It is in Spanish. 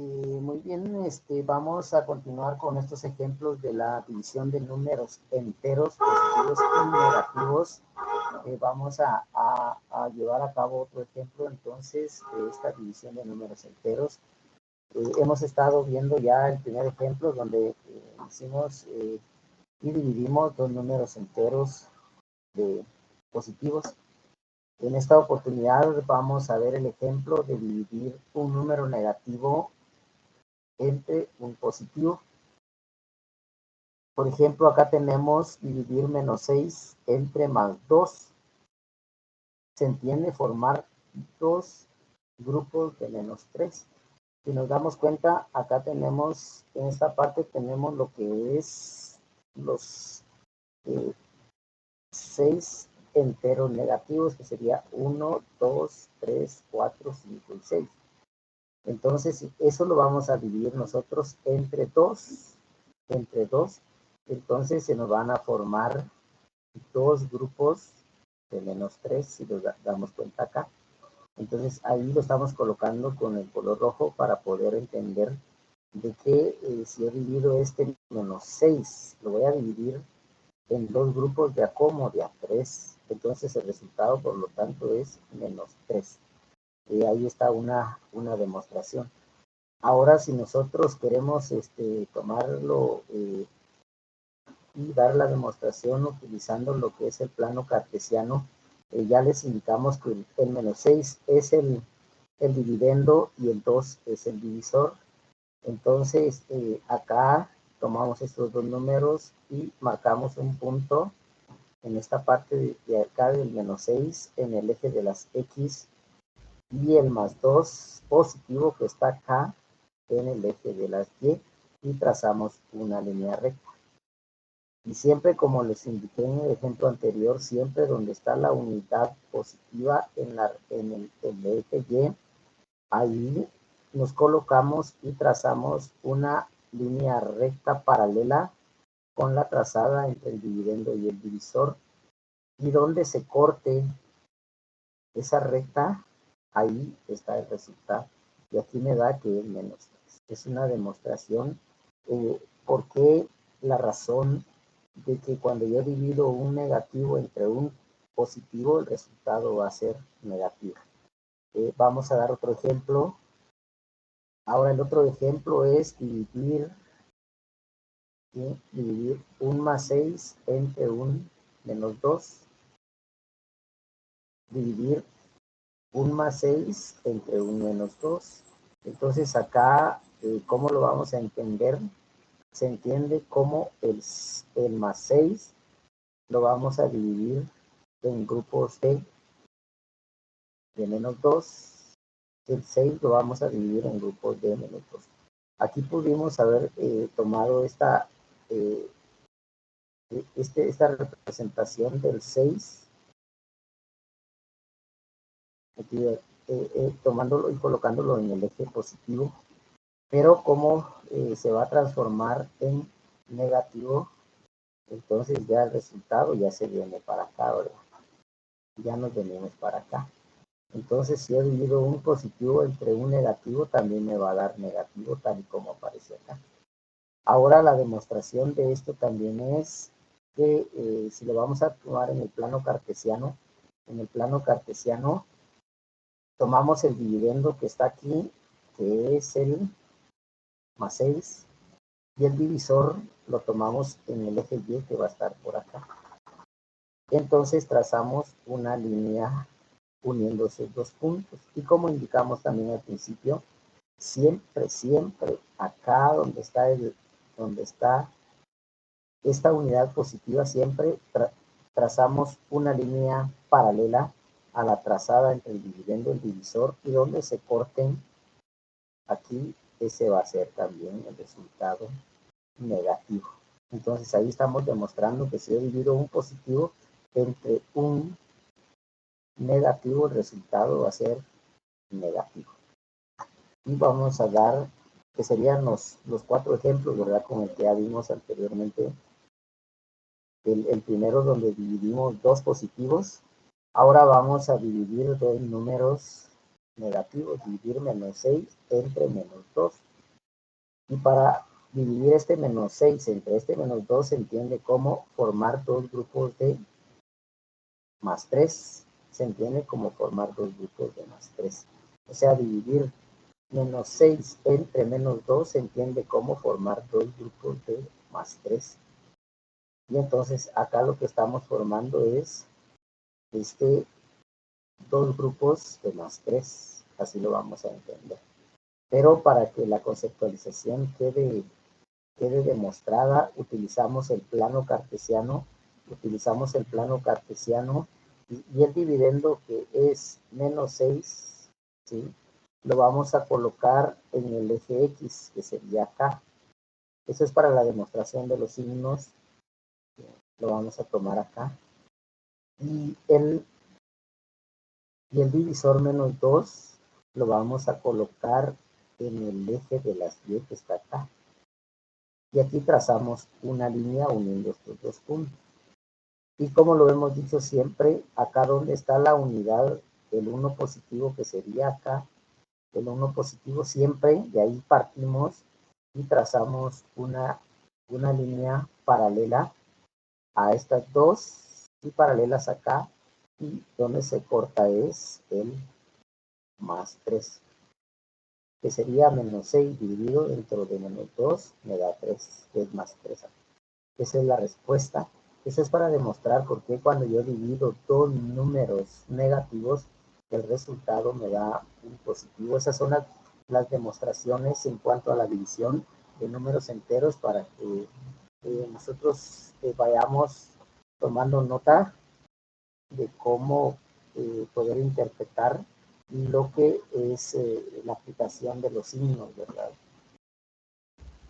Muy bien, vamos a continuar con estos ejemplos de la división de números enteros, positivos y negativos. Vamos a llevar a cabo otro ejemplo entonces de esta división de números enteros. Hemos estado viendo ya el primer ejemplo donde hicimos y dividimos dos números enteros positivos. En esta oportunidad vamos a ver el ejemplo de dividir un número negativo entre un positivo. Por ejemplo, acá tenemos dividir menos 6 entre más 2. Se entiende formar dos grupos de menos 3. Si nos damos cuenta, acá tenemos, en esta parte tenemos lo que es los 6 enteros negativos, que sería 1, 2, 3, 4, 5 y 6. Entonces, eso lo vamos a dividir nosotros entre 2. Entonces se nos van a formar dos grupos de menos 3, si nos damos cuenta acá. Entonces ahí lo estamos colocando con el color rojo para poder entender de que si yo divido este menos 6, lo voy a dividir en dos grupos de a como de a 3. Entonces el resultado, por lo tanto, es menos 3. Ahí está una demostración. Ahora, si nosotros queremos tomarlo y dar la demostración utilizando lo que es el plano cartesiano, ya les indicamos que el menos 6 es el dividendo y el 2 es el divisor. Entonces, acá tomamos estos dos números y marcamos un punto en esta parte de acá del menos 6 en el eje de las X y el más 2 positivo que está acá en el eje de las Y trazamos una línea recta. Y siempre, como les indiqué en el ejemplo anterior, siempre donde está la unidad positiva en el eje Y, ahí nos colocamos y trazamos una línea recta paralela con la trazada entre el dividendo y el divisor. Y donde se corte esa recta, ahí está el resultado. Y aquí me da que es menos 3. Es una demostración porque la razón de que cuando yo divido un negativo entre un positivo, el resultado va a ser negativo. Vamos a dar otro ejemplo. Ahora el otro ejemplo es dividir un más 6 entre un menos 2. Dividir un más 6 entre un menos 2. Entonces acá, ¿cómo lo vamos a entender? Se entiende como el más 6 lo vamos a dividir en grupos de menos 2. El 6 lo vamos a dividir en grupos de menos 2. Aquí pudimos haber tomado esta representación del 6, aquí, tomándolo y colocándolo en el eje positivo, pero como se va a transformar en negativo, entonces ya el resultado ya se viene para acá, ¿verdad? Ya nos venimos para acá. Entonces, si he dividido un positivo entre un negativo, también me va a dar negativo, tal y como aparece acá. Ahora, la demostración de esto también es que si lo vamos a tomar en el plano cartesiano, tomamos el dividendo que está aquí, que es el más 6, y el divisor lo tomamos en el eje Y, que va a estar por acá. Entonces trazamos una línea uniendo esos dos puntos. Y como indicamos también al principio, siempre acá donde está esta unidad positiva, siempre trazamos una línea paralela a la trazada entre el dividendo y el divisor, y donde se corten aquí, ese va a ser también el resultado negativo. Entonces ahí estamos demostrando que si yo divido un positivo entre un negativo, el resultado va a ser negativo. Y vamos a dar, que serían los 4 ejemplos, ¿verdad? Con el que ya vimos anteriormente. El primero donde dividimos dos positivos. Ahora vamos a dividir dos números negativos, dividir menos 6 entre menos 2. Y para dividir este menos 6 entre este menos 2 se entiende como formar dos grupos de más 3. Se entiende como formar dos grupos de más 3. O sea, dividir menos 6 entre menos 2 se entiende como formar dos grupos de más 3. Y entonces acá lo que estamos formando es dos grupos de más 3. Así lo vamos a entender. Pero para que la conceptualización quede demostrada, utilizamos el plano cartesiano y el dividendo, que es menos 6, ¿sí? Lo vamos a colocar en el eje X, que sería acá. Eso es para la demostración de los signos. Lo vamos a tomar acá. Y el divisor menos 2 lo vamos a colocar en el eje de las Y, que está acá. Y aquí trazamos una línea uniendo estos dos puntos. Y como lo hemos dicho siempre, acá donde está la unidad, el 1 positivo, que sería acá, el 1 positivo, siempre de ahí partimos y trazamos una línea paralela a estas dos y paralelas acá, y donde se corta es el más 3, que sería menos 6 dividido dentro de menos 2 me da 3, que es más 3 acá. Esa es la respuesta. Eso es para demostrar por qué cuando yo divido dos números negativos, el resultado me da un positivo. Esas son las demostraciones en cuanto a la división de números enteros, para que nosotros vayamos tomando nota de cómo poder interpretar lo que es la aplicación de los signos, ¿verdad?